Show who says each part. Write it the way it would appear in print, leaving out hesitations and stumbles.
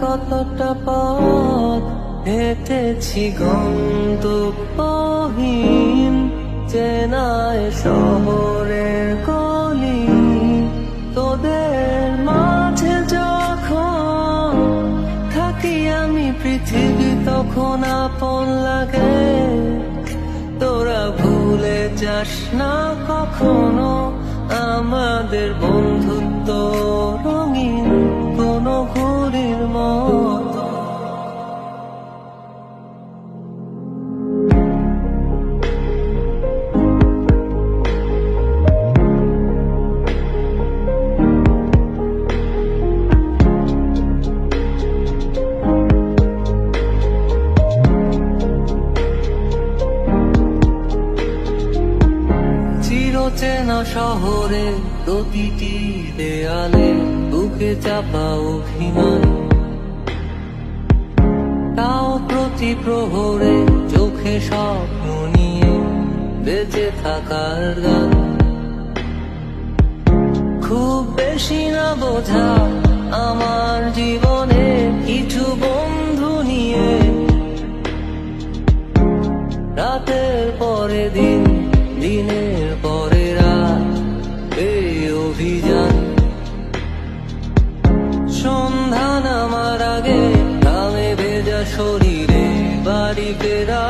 Speaker 1: কতটা পথ হেঁটেছি গন্তব্যহীন চেনায় শহরের গলি। তোদের মাঝে যখন থাকি আমি পৃথিবী তখন আপন লাগে। তোরা ভুলে যাস না কখনো আমাদের বন্ধুত্ব রঙিন কোনো ঘুড়ির মতো। চেনা শহরে প্রতিটি দেয়ালে বুকে চাপা অভিমান, তাও প্রতি প্রহরে চোখে স্বপ্ন নিয়ে বেঁচে থাকার গান। খুব বেশি না বোঝা আমার জীবনে কিছু বন্ধু নিয়ে রাতের পরে দিন দিনের পরে রাত এই অভিযান। সন্ধ্যা নামার আগে ঘামে ভেজা শরীরে বাড়ি ফেরা